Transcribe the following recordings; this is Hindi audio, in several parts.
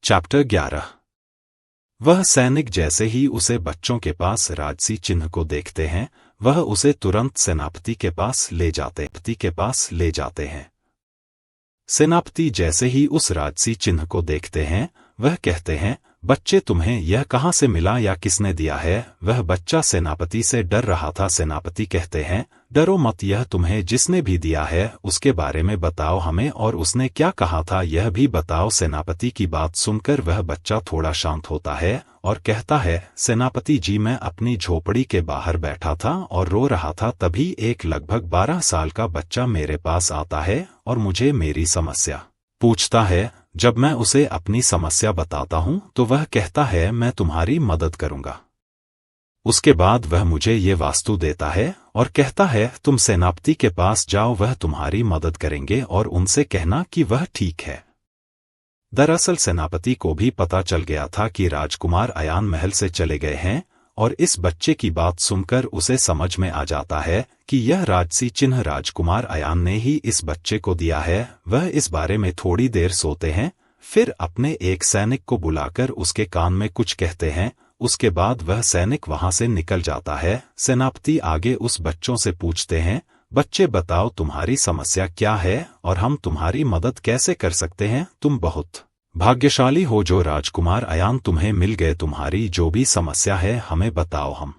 चैप्टर 11। वह सैनिक जैसे ही उसे बच्चों के पास राजसी चिन्ह को देखते हैं, वह उसे तुरंत सेनापति के पास ले जाते हैं। सेनापति जैसे ही उस राजसी चिन्ह को देखते हैं, वह कहते हैं, बच्चे तुम्हें यह कहाँ से मिला या किसने दिया है? वह बच्चा सेनापति से डर रहा था। सेनापति कहते हैं, डरो मत, यह तुम्हें जिसने भी दिया है उसके बारे में बताओ हमें, और उसने क्या कहा था यह भी बताओ। सेनापति की बात सुनकर वह बच्चा थोड़ा शांत होता है और कहता है, सेनापति जी, मैं अपनी झोपड़ी के बाहर बैठा था और रो रहा था। तभी एक लगभग 12 साल का बच्चा मेरे पास आता है और मुझे मेरी समस्या पूछता है। जब मैं उसे अपनी समस्या बताता हूं तो वह कहता है, मैं तुम्हारी मदद करूंगा। उसके बाद वह मुझे ये वास्तु देता है और कहता है, तुम सेनापति के पास जाओ, वह तुम्हारी मदद करेंगे और उनसे कहना कि वह ठीक है। दरअसल सेनापति को भी पता चल गया था कि राजकुमार अयान महल से चले गए हैं, और इस बच्चे की बात सुनकर उसे समझ में आ जाता है कि यह राजसी चिन्ह राजकुमार अयान ने ही इस बच्चे को दिया है। वह इस बारे में थोड़ी देर सोते हैं, फिर अपने एक सैनिक को बुलाकर उसके कान में कुछ कहते हैं। उसके बाद वह सैनिक वहां से निकल जाता है। सेनापति आगे उस बच्चों से पूछते हैं, बच्चे बताओ तुम्हारी समस्या क्या है और हम तुम्हारी मदद कैसे कर सकते हैं? तुम बहुत भाग्यशाली हो जो राजकुमार अयान तुम्हें मिल गए। तुम्हारी जो भी समस्या है हमें बताओ, हम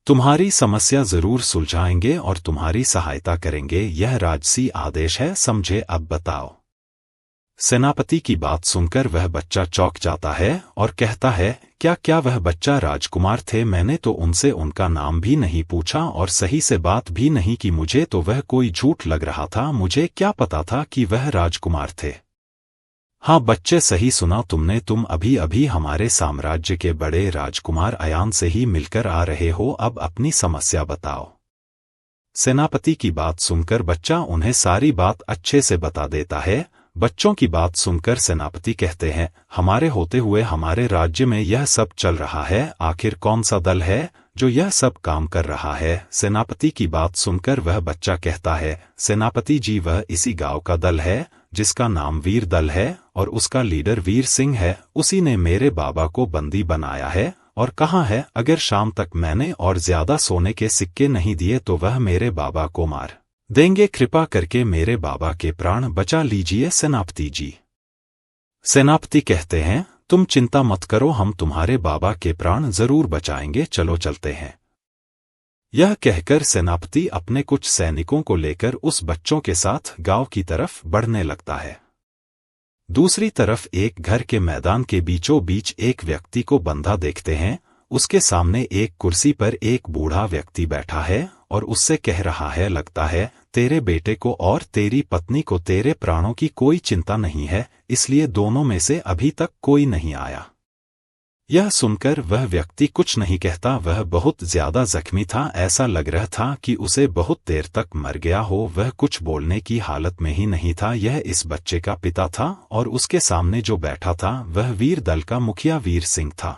तुम्हारी समस्या जरूर सुलझाएंगे और तुम्हारी सहायता करेंगे। यह राजसी आदेश है, समझे? अब बताओ। सेनापति की बात सुनकर वह बच्चा चौंक जाता है और कहता है, क्या वह बच्चा राजकुमार थे? मैंने तो उनसे उनका नाम भी नहीं पूछा और सही से बात भी नहीं की। मुझे तो वह कोई झूठ लग रहा था। मुझे क्या पता था कि वह राजकुमार थे? हाँ बच्चे, सही सुना तुमने। तुम अभी अभी हमारे साम्राज्य के बड़े राजकुमार अयान से ही मिलकर आ रहे हो। अब अपनी समस्या बताओ। सेनापति की बात सुनकर बच्चा उन्हें सारी बात अच्छे से बता देता है। बच्चों की बात सुनकर सेनापति कहते हैं, हमारे होते हुए हमारे राज्य में यह सब चल रहा है। आखिर कौन सा दल है जो यह सब काम कर रहा है? सेनापति की बात सुनकर वह बच्चा कहता है, सेनापति जी, वह इसी गांव का दल है जिसका नाम वीर दल है और उसका लीडर वीर सिंह है। उसी ने मेरे बाबा को बंदी बनाया है और कहा है, अगर शाम तक मैंने और ज्यादा सोने के सिक्के नहीं दिए तो वह मेरे बाबा को मार देंगे। कृपा करके मेरे बाबा के प्राण बचा लीजिए सेनापति जी। सेनापति कहते हैं, तुम चिंता मत करो, हम तुम्हारे बाबा के प्राण जरूर बचाएंगे। चलो चलते हैं। यह कहकर सेनापति अपने कुछ सैनिकों को लेकर उस बच्चों के साथ गांव की तरफ बढ़ने लगता है। दूसरी तरफ एक घर के मैदान के बीचों बीच एक व्यक्ति को बंधा देखते हैं। उसके सामने एक कुर्सी पर एक बूढ़ा व्यक्ति बैठा है और उससे कह रहा है, लगता है तेरे बेटे को और तेरी पत्नी को तेरे प्राणों की कोई चिंता नहीं है, इसलिए दोनों में से अभी तक कोई नहीं आया। यह सुनकर वह व्यक्ति कुछ नहीं कहता। वह बहुत ज्यादा जख्मी था, ऐसा लग रहा था कि उसे बहुत देर तक मर गया हो। वह कुछ बोलने की हालत में ही नहीं था। यह इस बच्चे का पिता था और उसके सामने जो बैठा था वह वीर दल का मुखिया वीर सिंह था।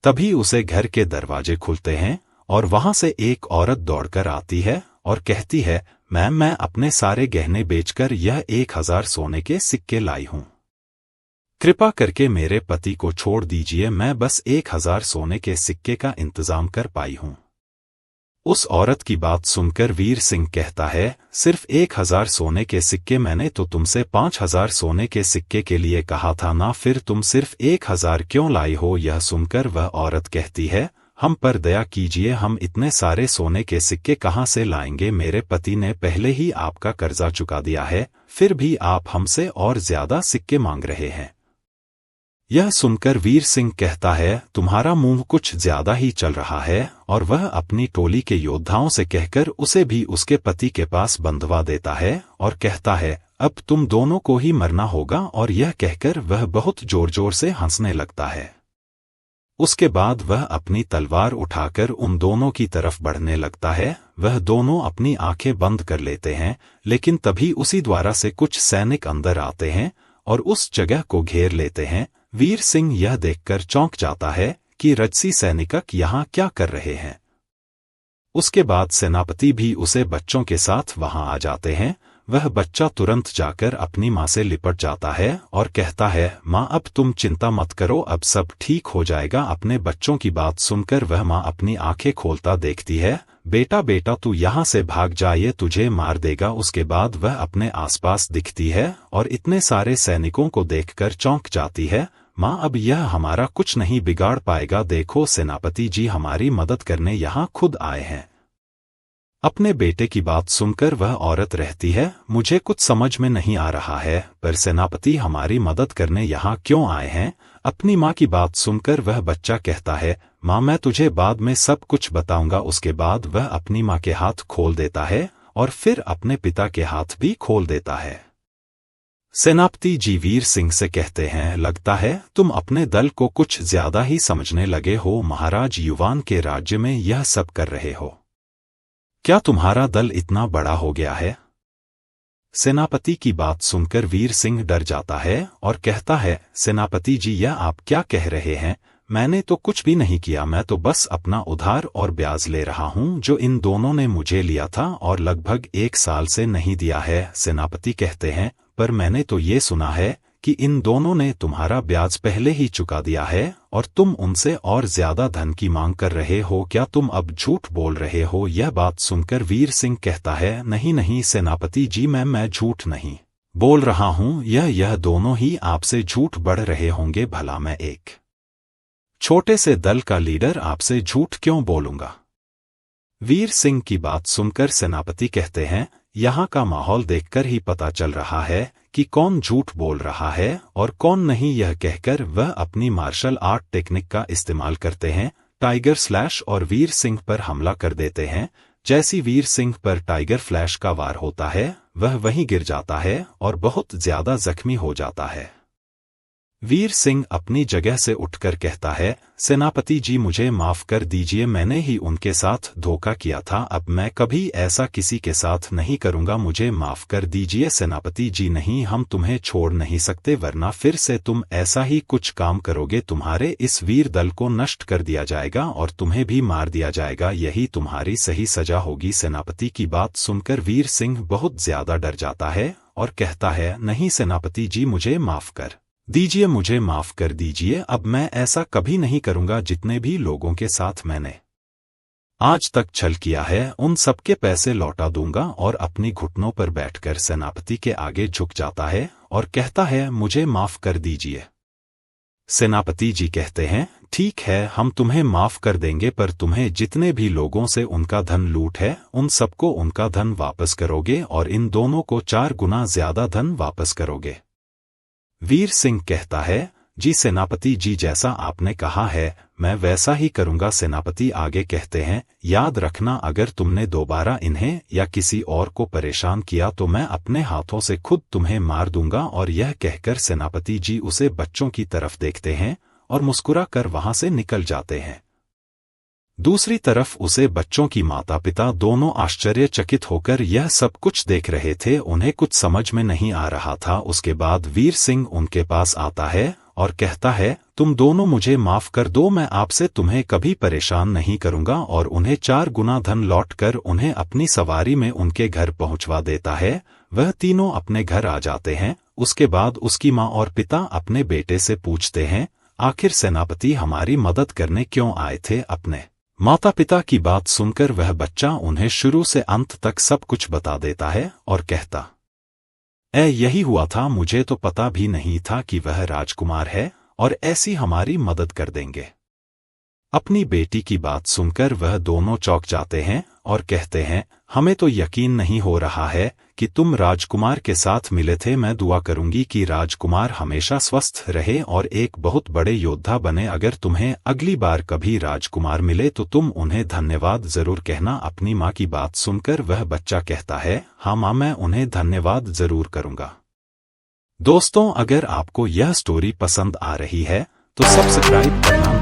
तभी उसे घर के दरवाजे खुलते हैं और वहां से एक औरत दौड़कर आती है और कहती है, मैम, मैं अपने सारे गहने बेचकर यह 1000 सोने के सिक्के लाई हूं। कृपा करके मेरे पति को छोड़ दीजिए, मैं बस 1000 सोने के सिक्के का इंतजाम कर पाई हूं। उस औरत की बात सुनकर वीर सिंह कहता है, सिर्फ 1000 सोने के सिक्के? मैंने तो तुमसे 5000 सोने के सिक्के के लिए कहा था ना, फिर तुम सिर्फ 1000 क्यों लाई हो? यह सुनकर वह औरत कहती है, हम पर दया कीजिए, हम इतने सारे सोने के सिक्के कहाँ से लाएंगे? मेरे पति ने पहले ही आपका कर्जा चुका दिया है, फिर भी आप हमसे और ज्यादा सिक्के मांग रहे हैं। यह सुनकर वीर सिंह कहता है, तुम्हारा मुंह कुछ ज्यादा ही चल रहा है, और वह अपनी टोली के योद्धाओं से कहकर उसे भी उसके पति के पास बंधवा देता है और कहता है, अब तुम दोनों को ही मरना होगा। और यह कहकर वह बहुत जोर जोर से हंसने लगता है। उसके बाद वह अपनी तलवार उठाकर उन दोनों की तरफ बढ़ने लगता है। वह दोनों अपनी आंखें बंद कर लेते हैं, लेकिन तभी उसी द्वारा से कुछ सैनिक अंदर आते हैं और उस जगह को घेर लेते हैं। वीर सिंह यह देखकर चौंक जाता है कि रजसी सैनिक यहाँ क्या कर रहे हैं। उसके बाद सेनापति भी उसे बच्चों के साथ वहां आ जाते हैं। वह बच्चा तुरंत जाकर अपनी माँ से लिपट जाता है और कहता है, माँ अब तुम चिंता मत करो, अब सब ठीक हो जाएगा। अपने बच्चों की बात सुनकर वह माँ अपनी आंखें खोलता देखती है, बेटा बेटा तू यहाँ से भाग जा, ये तुझे मार देगा। उसके बाद वह अपने आसपास दिखती है और इतने सारे सैनिकों को देखकर चौंक जाती है। माँ अब यह हमारा कुछ नहीं बिगाड़ पाएगा, देखो सेनापति जी हमारी मदद करने यहाँ खुद आए हैं। अपने बेटे की बात सुनकर वह औरत रहती है, मुझे कुछ समझ में नहीं आ रहा है, पर सेनापति हमारी मदद करने यहाँ क्यों आए हैं? अपनी माँ की बात सुनकर वह बच्चा कहता है, माँ मैं तुझे बाद में सब कुछ बताऊंगा। उसके बाद वह अपनी माँ के हाथ खोल देता है और फिर अपने पिता के हाथ भी खोल देता है। सेनापति जी वीर सिंह से कहते हैं, लगता है तुम अपने दल को कुछ ज्यादा ही समझने लगे हो। महाराज युवान के राज्य में यह सब कर रहे हो, क्या तुम्हारा दल इतना बड़ा हो गया है? सेनापति की बात सुनकर वीर सिंह डर जाता है और कहता है, सेनापति जी यह आप क्या कह रहे हैं? मैंने तो कुछ भी नहीं किया, मैं तो बस अपना उधार और ब्याज ले रहा हूं जो इन दोनों ने मुझे लिया था और लगभग 1 साल से नहीं दिया है। सेनापति कहते हैं, पर मैंने तो ये सुना है कि इन दोनों ने तुम्हारा ब्याज पहले ही चुका दिया है और तुम उनसे और ज्यादा धन की मांग कर रहे हो, क्या तुम अब झूठ बोल रहे हो? यह बात सुनकर वीर सिंह कहता है, नहीं नहीं सेनापति जी मैं झूठ नहीं बोल रहा हूं, यह दोनों ही आपसे झूठ बढ़ रहे होंगे। भला मैं एक छोटे से दल का लीडर आपसे झूठ क्यों बोलूंगा? वीर सिंह की बात सुनकर सेनापति कहते हैं, यहाँ का माहौल देखकर ही पता चल रहा है कि कौन झूठ बोल रहा है और कौन नहीं। यह कहकर वह अपनी मार्शल आर्ट टेक्निक का इस्तेमाल करते हैं, टाइगर स्लैश, और वीर सिंह पर हमला कर देते हैं। जैसी वीर सिंह पर टाइगर फ्लैश का वार होता है, वह वहीं गिर जाता है और बहुत ज्यादा जख्मी हो जाता है। वीर सिंह अपनी जगह से उठकर कहता है, सेनापति जी मुझे माफ कर दीजिए, मैंने ही उनके साथ धोखा किया था, अब मैं कभी ऐसा किसी के साथ नहीं करूंगा, मुझे माफ कर दीजिए। सेनापति जी नहीं, हम तुम्हें छोड़ नहीं सकते, वरना फिर से तुम ऐसा ही कुछ काम करोगे, तुम्हारे इस वीर दल को नष्ट कर दिया जाएगा और तुम्हें भी मार दिया जाएगा, यही तुम्हारी सही सजा होगी। सेनापति की बात सुनकर वीर सिंह बहुत ज्यादा डर जाता है और कहता है, नहीं सेनापति जी मुझे माफ कर दीजिए, मुझे माफ कर दीजिए, अब मैं ऐसा कभी नहीं करूंगा। जितने भी लोगों के साथ मैंने आज तक छल किया है उन सबके पैसे लौटा दूंगा। और अपनी घुटनों पर बैठकर सेनापति के आगे झुक जाता है और कहता है, मुझे माफ कर दीजिए। सेनापति जी कहते हैं, ठीक है हम तुम्हें माफ कर देंगे, पर तुम्हें जितने भी लोगों से उनका धन लूट है उन सबको उनका धन वापस करोगे और इन दोनों को 4 गुना ज्यादा धन वापस करोगे। वीर सिंह कहता है, जी सेनापति जी जैसा आपने कहा है मैं वैसा ही करूंगा। सेनापति आगे कहते हैं, याद रखना अगर तुमने दोबारा इन्हें या किसी और को परेशान किया तो मैं अपने हाथों से खुद तुम्हें मार दूंगा। और यह कहकर सेनापति जी उसे बच्चों की तरफ देखते हैं और मुस्कुरा कर वहां से निकल जाते हैं। दूसरी तरफ उसे बच्चों की माता पिता दोनों आश्चर्यचकित होकर यह सब कुछ देख रहे थे, उन्हें कुछ समझ में नहीं आ रहा था। उसके बाद वीर सिंह उनके पास आता है और कहता है, तुम दोनों मुझे माफ कर दो, मैं आपसे तुम्हें कभी परेशान नहीं करूंगा। और उन्हें 4 गुना धन लौटकर उन्हें अपनी सवारी में उनके घर पहुंचवा देता है। वह तीनों अपने घर आ जाते हैं। उसके बाद उसकी माँ और पिता अपने बेटे से पूछते हैं, आखिर सेनापति हमारी मदद करने क्यों आए थे? अपने माता पिता की बात सुनकर वह बच्चा उन्हें शुरू से अंत तक सब कुछ बता देता है और कहता, यही हुआ था, मुझे तो पता भी नहीं था कि वह राजकुमार है और ऐसी हमारी मदद कर देंगे। अपनी बेटी की बात सुनकर वह दोनों चौंक जाते हैं और कहते हैं, हमें तो यकीन नहीं हो रहा है कि तुम राजकुमार के साथ मिले थे। मैं दुआ करूंगी कि राजकुमार हमेशा स्वस्थ रहे और एक बहुत बड़े योद्धा बने। अगर तुम्हें अगली बार कभी राजकुमार मिले तो तुम उन्हें धन्यवाद जरूर कहना। अपनी माँ की बात सुनकर वह बच्चा कहता है, हाँ माँ मैं उन्हें धन्यवाद जरूर करूंगा। दोस्तों अगर आपको यह स्टोरी पसंद आ रही है तो सब्सक्राइब करना